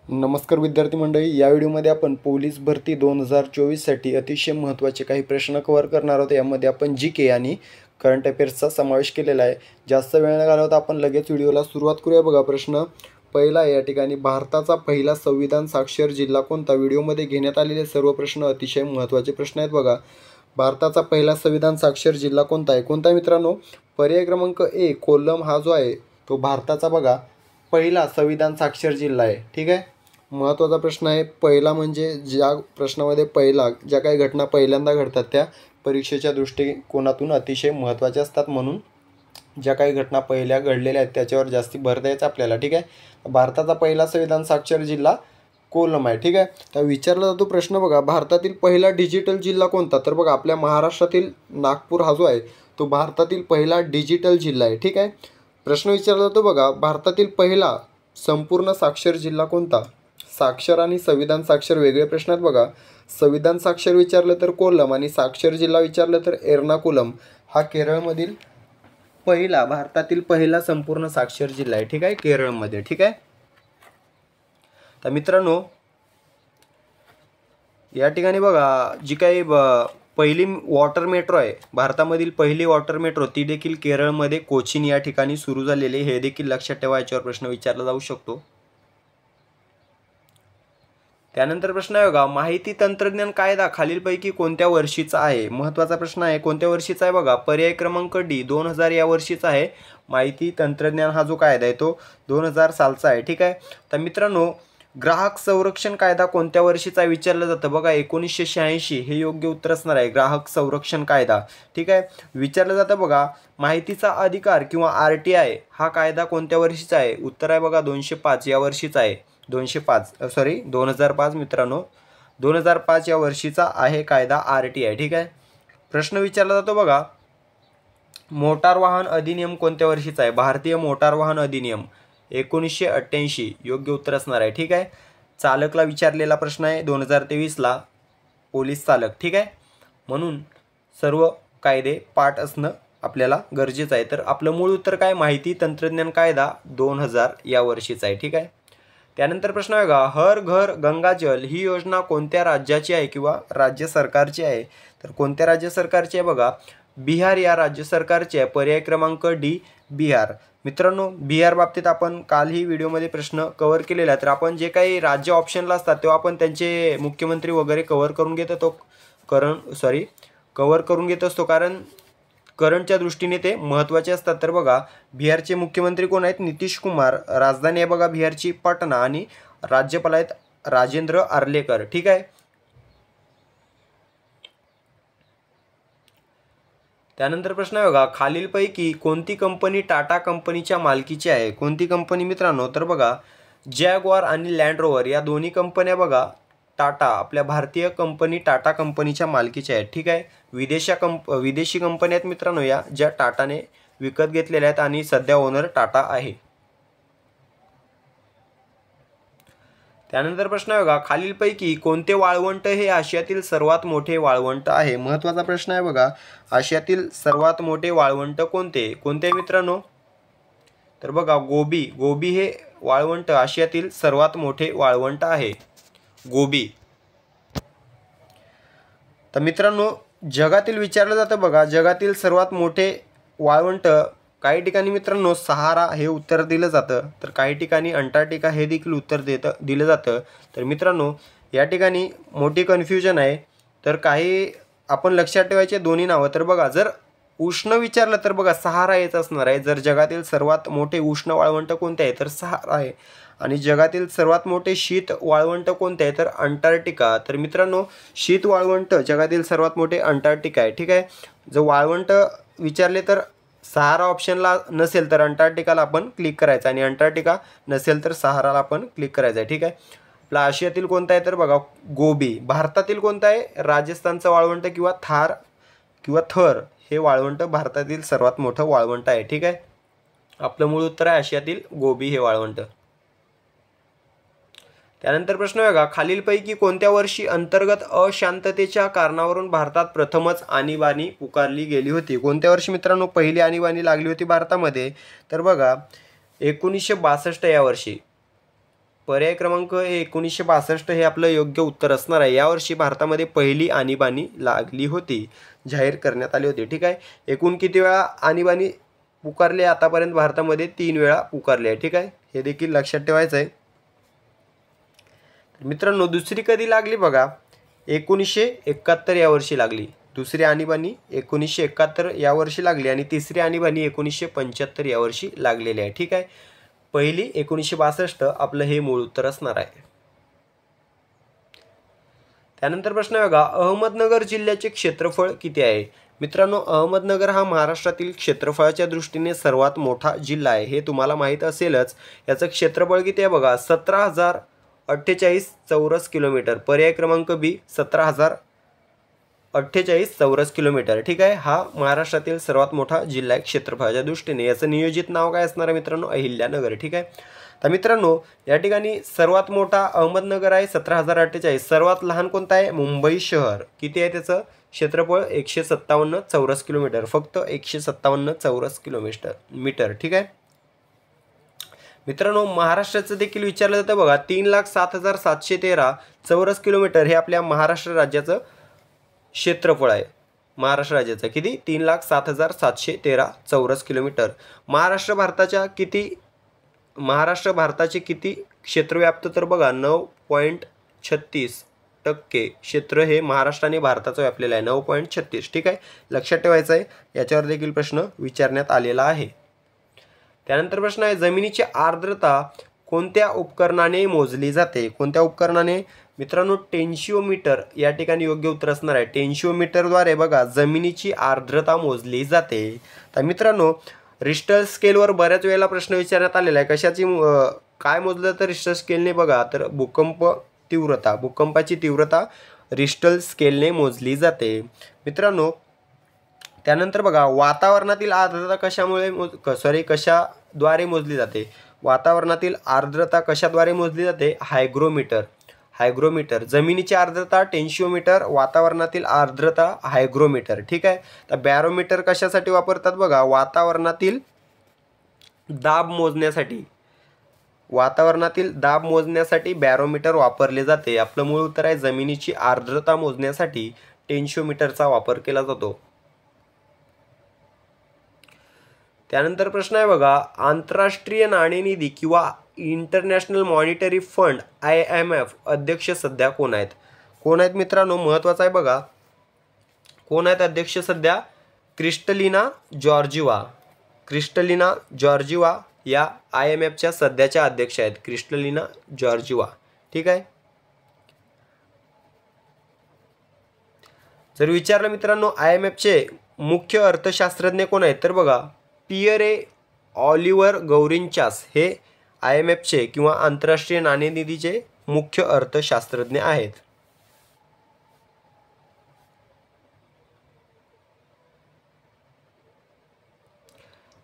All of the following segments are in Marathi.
नमस्कार विद्यार्थी मंडळी, या व्हिडिओमध्ये आपण पोलीस भरती 2024साठी अतिशय महत्त्वाचे काही प्रश्न कव्हर करणार आहोत। यामध्ये आपण जीके आणि करंट अफेअर्सचा समावेश केलेला आहे। जास्त वेळ न घालवता आपण लगेच व्हिडिओला सुरुवात करूया। बघा, प्रश्न पहिला या ठिकाणी, भारताचा पहिला संविधान साक्षर जिल्हा कोणता? व्हिडिओमध्ये घेण्यात आलेले सर्व प्रश्न अतिशय महत्त्वाचे प्रश्न आहेत। बघा, भारताचा पहिला संविधान साक्षर जिल्हा कोणता आहे? कोणता मित्रांनो? पर्याय क्रमांक ए कोल्लम हा जो आहे तो भारताचा बघा पहिला संविधान साक्षर जिल्हा आहे। ठीक आहे, महत्त्वाचा प्रश्न आहे। पहिला म्हणजे ज्या प्रश्नामध्ये पहिला ज्या काही घटना पहिल्यांदा घडतात त्या परीक्षेच्या दृष्टिकोनातून अतिशय महत्त्वाच्या असतात, म्हणून ज्या काही घटना पहिल्या घडलेल्या आहेत त्याच्यावर जास्ती भर द्यायचा आपल्याला। ठीक आहे, भारताचा पहिला संविधान साक्षर जिल्हा कोल्लम आहे। ठीक आहे, तर विचारला जातो प्रश्न, बघा, भारतातील पहिला डिजिटल जिल्हा कोणता? तर बघा, आपल्या महाराष्ट्रातील नागपूर हा जो आहे तो भारतातील पहिला डिजिटल जिल्हा आहे। ठीक आहे, प्रश्न विचारला जातो, बघा, भारतातील पहिला संपूर्ण साक्षर जिल्हा कोणता? साक्षर आणि संविधान साक्षर वेगळे प्रश्न आहेत। बघा, संविधान साक्षर विचारलं तर कोल्लम आणि साक्षर जिल्हा विचारलं तर एर्नाकुलम हा केरळमधील पहिला, भारतातील पहिला संपूर्ण साक्षर जिल्हा आहे। ठीक आहे, केरळमध्ये। ठीक आहे, तर मित्रांनो या ठिकाणी बघा, जी काही पहिली वॉटर मेट्रो आहे, भारतामधील पहिली वॉटर मेट्रो, ती देखील केरळमध्ये कोचीन या ठिकाणी सुरू झालेली, हे देखील लक्षात ठेवा। याच्यावर प्रश्न विचारला जाऊ शकतो। त्यानंतर प्रश्न आहे बघा, माहिती तंत्रज्ञान कायदा खालीलपैकी कोणत्या वर्षीचा आहे? महत्त्वाचा प्रश्न आहे, कोणत्या वर्षीचा आहे? बघा, पर्याय क्रमांक डी 2000 या वर्षीचा आहे। माहिती तंत्रज्ञान हा जो कायदा आहे तो 2000 सालचा आहे। ठीक आहे, तर मित्रांनो ग्राहक संरक्षण कायदा कोणत्या वर्षीचा विचारलं जातं? बघा, 1986 हे योग्य उत्तर असणार आहे, ग्राहक संरक्षण कायदा। ठीक आहे, विचारलं जातं बघा, माहितीचा अधिकार किंवा RTI हा कायदा कोणत्या वर्षीचा आहे? उत्तर आहे बघा 205 या वर्षीचा आहे। 2005 मित्रांनो, 2005 या वर्षीचा आहे कायदा RTI। ठीक आहे, प्रश्न विचारला जातो बघा, मोटार वाहन अधिनियम कोणत्या वर्षीचा आहे? भारतीय मोटार वाहन अधिनियम 1988 योग्य उत्तर असणार आहे। ठीक आहे, चालकला विचारलेला प्रश्न आहे 2023ला, पोलीस चालक। ठीक आहे, म्हणून सर्व कायदे पाठ असणं आपल्याला गरजेचं आहे। तर आपलं मूळ उत्तर काय? माहिती तंत्रज्ञान कायदा 2000 या वर्षीचा आहे। ठीक आहे, त्यानंतर प्रश्न आहे का, हर घर गंगा जल ही योजना कोणत्या राज्याची आहे किंवा राज्य सरकारची आहे? तर कोणत्या राज्य सरकारची आहे? बघा, बिहार या राज्य सरकारची आहे। पर्याय क्रमांक डी बिहार। मित्रांनो, बिहार बाबतीत आपण कालही व्हिडिओमध्ये प्रश्न कव्हर केलेला आहे, तर आपण जे काही राज्य ऑप्शनला असतात तेव्हा आपण त्यांचे मुख्यमंत्री वगैरे कव्हर करून घेत असतो, कारण करंटच्या दृष्टीने ते महत्त्वाचे असतात। तर बघा, बिहारचे मुख्यमंत्री कोण आहेत? नितीश कुमार। राजधानी आहे बघा बिहारची पटना आणि राज्यपाल आहेत राजेंद्र आर्लेकर। ठीक आहे, त्यानंतर प्रश्न आहे बघा, खालीलपैकी कोणती कंपनी टाटा कंपनीच्या मालकीची आहे? कोणती कंपनी मित्रांनो? तर बघा, जॅगवार आणि लँड रोवर या दोन्ही कंपन्या बघा टाटा, आपल्या भारतीय कंपनी टाटा कंपनीच्या मालकीच्या आहेत। ठीक आहे, विदेशी कंपन्या आहेत मित्रांनो या, ज्या टाटाने विकत घेतलेल्या आहेत आणि सध्या ओनर टाटा आहे। त्यानंतर प्रश्न आहे बघा, खालीलपैकी कोणते वाळवंट हे आशियातील सर्वात मोठे वाळवंट आहे? महत्त्वाचा प्रश्न आहे बघा, आशियातील सर्वात मोठे वाळवंट कोणते? कोणते मित्रांनो? तर बघा, गोबी हे वाळवंट आशियातील सर्वात मोठे वाळवंट आहे, गोबी। तर मित्रांनो जगातील विचारलं जातं बघा, जगातील सर्वात मोठे वाळवंट काही ठिकाणी मित्रांनो सहारा हे उत्तर दिलं जातं, तर काही ठिकाणी अंटार्क्टिका हे देखील उत्तर दिलं जातं। तर मित्रांनो या ठिकाणी मोठी कन्फ्युजन आहे, तर काही आपण लक्षात ठेवायचे दोन्ही नावं। तर बघा, जर उष्ण विचारलं तर बघा सहारा येत असणार आहे। जर जगातील सर्वात मोठे उष्ण वाळवंट कोणते आहे? तर सहारा आहे। आणि जगातील सर्वात मोठे शीत वाळवंट कोणते आहे? तर अंटार्क्टिका। तर मित्रांनो शीत वाळवंट जगातील सर्वात मोठे अंटार्क्टिका आहे। ठीक आहे, जर वाळवंट विचारले तर सहारा ऑप्शनला नसेल तर अंटार्क्टिकाला आपण क्लिक करायचं, आणि अंटार्क्टिका नसेल तर सहाराला आपण क्लिक करायचं आहे। ठीक आहे, आपला आशियातील कोणता आहे? तर बघा गोबी। भारतातील कोणता आहे? राजस्थानचं वाळवंट किंवा थर हे वाळवंट भारतातील सर्वात मोठं वाळवंट आहे। ठीक आहे, आपलं मूळ उत्तर आहे आशियातील गोबी हे वाळवंट। त्यानंतर प्रश्न बघा, खालीलपैकी कोणत्या वर्षी अंतर्गत अशांततेच्या कारणावरून भारतात प्रथमच आणीबाणी पुकारली गेली होती? कोणत्या वर्षी मित्रांनो पहिली आणीबाणी लागली होती भारतामध्ये? तर बघा 1962 या वर्षी। पर्याय क्रमांक 1962 हे आपलं योग्य उत्तर असणार आहे। यावर्षी भारतामध्ये पहिली आणीबाणी लागली होती, जाहीर करण्यात आली होती। ठीक आहे, एकूण किती वेळा आणीबाणी पुकारले आतापर्यंत भारतामध्ये? 3 वेळा पुकारले आहे। ठीक आहे, हे देखील लक्षात ठेवायचं आहे। मित्रांनो, दुसरी कधी लागली बघा, 1971 या वर्षी लागली। दुसरी आणीबाणी 1971 या वर्षी लागली आणि तिसरी आणीबाणी 1975 या वर्षी लागलेली आहे। ठीक आहे, पहिली 1962 आपलं हे मूळ उत्तर असणार आहे। त्यानंतर प्रश्न बघा, अहमदनगर जिल्ह्याचे क्षेत्रफळ किती आहे? मित्रांनो, अहमदनगर हा महाराष्ट्रातील क्षेत्रफळाच्या दृष्टीने सर्वात मोठा जिल्हा आहे, हे तुम्हाला माहीत असेलच। याचं क्षेत्रफळ किती आहे बघा, 17,048 चौरस किलोमीटर। पर्याय क्रमांक बी 17,048 चौरस किलोमीटर। ठीक आहे, हा महाराष्ट्रातील सर्वात मोठा जिल्हा आहे क्षेत्रफळाच्या दृष्टीने। याचं नियोजित नाव काय असणार आहे मित्रांनो? अहिल्यानगर। ठीक आहे, तर मित्रांनो या ठिकाणी सर्वात मोठा अहमदनगर आहे 17,048। सर्वात लहान कोणता आहे? मुंबई शहर। किती आहे त्याचं क्षेत्रफळ? 157 चौरस किलोमीटर, फक्त 157 चौरस किलोमीटर। ठीक आहे मित्रांनो, महाराष्ट्राचं देखील विचारलं जातं बघा, 3,07,713 चौरस किलोमीटर हे आपल्या महाराष्ट्र राज्याचं क्षेत्रफळ आहे। महाराष्ट्र राज्याचं किती? 3,07,713 चौरस किलोमीटर। महाराष्ट्र भारताचे किती क्षेत्र व्याप्त? तर बघा 9.36% क्षेत्र हे महाराष्ट्राने भारताचं व्यापलेलं आहे, 9.36। ठीक आहे, लक्षात ठेवायचं आहे, याच्यावर देखील प्रश्न विचारण्यात आलेला आहे। त्यानंतर प्रश्न आहे, जमिनीची आर्द्रता कोणत्या उपकरणाने मोजली जाते? कोणत्या उपकरणाने? मित्रांनो, टेन्शिओमीटर या ठिकाणी योग्य उत्तर असणार आहे। टेन्शिओमीटरद्वारे बघा जमिनीची आर्द्रता मोजली जाते। तर मित्रांनो, रिश्टर स्केलवर बऱ्याच वेळेला प्रश्न विचारण्यात आलेला आहे, कशाची काय मोजलं तर रिश्टर स्केलने? बघा तर भूकंपाची तीव्रता रिश्टर स्केलने मोजली जाते मित्रांनो। त्यानंतर बघा, वातावरणातील आर्द्रता कशाद्वारे मोजली जाते? वातावरणातील आर्द्रता कशाद्वारे मोजली जाते? हायग्रोमीटर। जमिनीची आर्द्रता टेन्शिओमीटर, वातावरणातील आर्द्रता हायग्रोमीटर। ठीक आहे, तर बॅरोमीटर कशासाठी वापरतात बघा? वातावरणातील दाब मोजण्यासाठी बॅरोमीटर वापरले जाते। आपलं मूळ उत्तर आहे, जमिनीची आर्द्रता मोजण्यासाठी टेन्शिओमीटरचा वापर केला जातो। त्यानंतर प्रश्न आहे बघा, आंतरराष्ट्रीय नाणेनिधी किंवा इंटरनॅशनल मॉनिटरी फंड IMF अध्यक्ष सध्या कोण आहेत? मित्रांनो, महत्त्वाचं आहे बघा, कोण आहेत अध्यक्ष सध्या? क्रिस्टलिना जॉर्जिवा या IMFच्या सध्याच्या अध्यक्ष आहेत, क्रिस्टलिना जॉर्जिवा। ठीक आहे, जर विचारलं मित्रांनो IMFचे मुख्य अर्थशास्त्रज्ञ कोण आहेत? तर बघा, पियरे ऑलिव्हर गौरिंचास हे IMFचे किंवा आंतरराष्ट्रीय नाणेनिधीचे मुख्य अर्थशास्त्रज्ञ आहेत।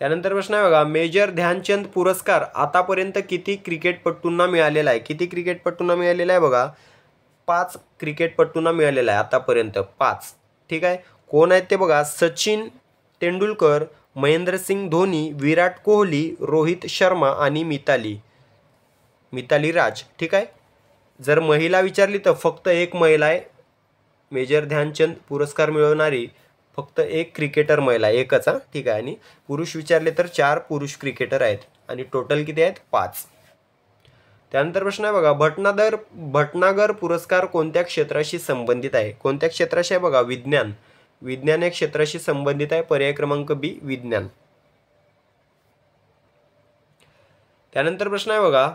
त्यानंतर प्रश्न आहे बघा, मेजर ध्यानचंद पुरस्कार आतापर्यंत किती क्रिकेटपटूंना मिळालेला आहे? किती क्रिकेटपटूंना मिळालेला आहे बघा? 5 क्रिकेटपटूंना मिळालेला आहे आतापर्यंत, 5। ठीक आहे, कोण आहेत ते बघा? सचिन तेंडुलकर, महेंद्रसिंग धोनी, विराट कोहली, रोहित शर्मा आणि मिताली राज। ठीक आहे, जर महिला विचारली तर फक्त एक महिला आहे मेजर ध्यानचंद पुरस्कार मिळवणारी, फक्त एक क्रिकेटर महिला, एकच। ठीक आहे, आणि पुरुष विचारले तर 4 पुरुष क्रिकेटर आहेत आणि टोटल किती आहेत? 5। त्यानंतर प्रश्न आहे बघा, भटनागर पुरस्कार कोणत्या क्षेत्राशी संबंधित आहे? कोणत्या क्षेत्राशी आहे बघा? विज्ञान या क्षेत्राशी संबंधित आहे। पर्याय क्रमांक बी विज्ञान। त्यानंतर प्रश्न आहे बघा,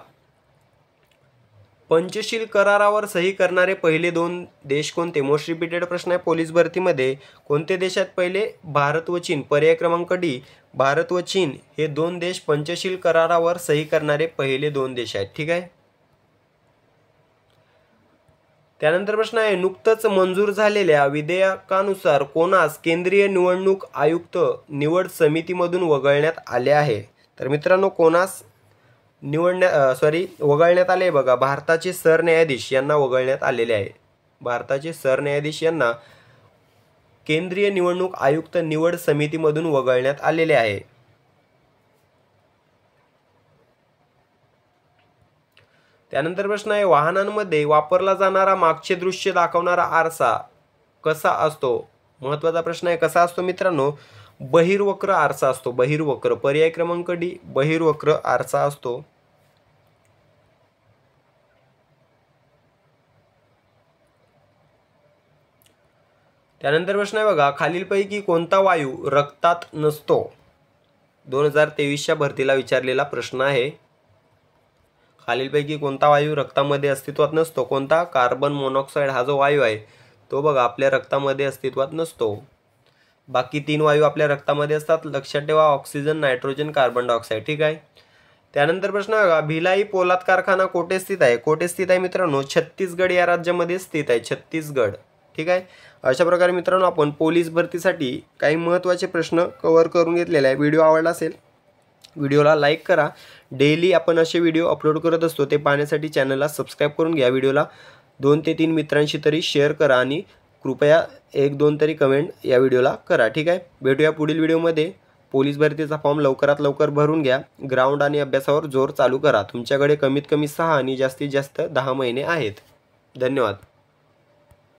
पंचशील करारावर सही करणारे पहिले 2 देश कोणते? मोस्ट रिपीटेड प्रश्न आहे पोलीस भरतीमध्ये। कोणते देश आहेत पहिले? भारत व चीन। पर्याय क्रमांक डी भारत व चीन हे 2 देश पंचशील करारावर सही करणारे पहिले 2 देश आहेत। ठीक आहे, त्यानंतर प्रश्न आहे, नुकतंच मंजूर झालेल्या विधेयकानुसार कोणास केंद्रीय निवडणूक आयुक्त निवड समितीमधून वगळण्यात आले आहे? तर मित्रांनो, कोणास वगळण्यात आले बघा? भारताचे सरन्यायाधीश यांना वगळण्यात आलेले आहे। भारताचे सरन्यायाधीश यांना केंद्रीय निवडणूक आयुक्त निवड समितीमधून वगळण्यात आलेले आहे। त्यानंतर प्रश्न आहे, वाहनांमध्ये वापरला जाणारा मागचे दृश्य दाखवणारा आरसा कसा असतो? महत्त्वाचा प्रश्न आहे, कसा असतो मित्रांनो? बहिर्वक्र आरसा असतो. बहिर्वक्र. पर्याय क्रमांक डी, बहिर्वक्र आरसा असतो. त्यानंतर प्रश्न आहे बघा, खालीलपैकी कोणता वायू रक्तात नसतो? 2023च्या भरतीला विचारलेला प्रश्न आहे. खालीलपैकी कोणता वायू रक्तामध्ये अस्तित्वात नसतो? कोणता? कार्बन मोनॉक्साईड हा जो वायू आहे तो बघा आपल्या रक्तामध्ये अस्तित्वात नसतो. बाकी 3 वायू आपल्या रक्तामध्ये असतात. लक्षात ठेवा, ऑक्सिजन, नायट्रोजन, कार्बन डायऑक्साईड. ठीक आहे. त्यानंतर प्रश्न बघा, भिलाई पोलाद कारखाना कोठे स्थित आहे? कोठे स्थित आहे मित्रांनो? छत्तीसगड या राज्यामध्ये स्थित आहे. छत्तीसगड. ठीक आहे. अशा प्रकारे मित्रांनो आपण पोलीस भरतीसाठी काही महत्त्वाचे प्रश्न कव्हर करून घेतलेले आहे. व्हिडिओ आवडला असेल व्हिडिओला लाईक करा. डेली आपण असे व्हिडिओ अपलोड करत असतो, ते पाहण्यासाठी चॅनलला सबस्क्राईब करून घ्या. व्हिडिओला 2 ते 3 मित्रांशी तरी शेअर करा आणि कृपया 1-2 तरी कमेंट या व्हिडिओला करा. ठीक आहे. भेटूया पुढील व्हिडिओमध्ये. पोलीस भरतीचा फॉर्म लवकरात लवकर भरून घ्या. ग्राउंड आणि अभ्यासावर जोर चालू करा. तुमच्याकडे कमीत कमी 6 आणि जास्तीत जास्त 10 महिने आहेत. धन्यवाद.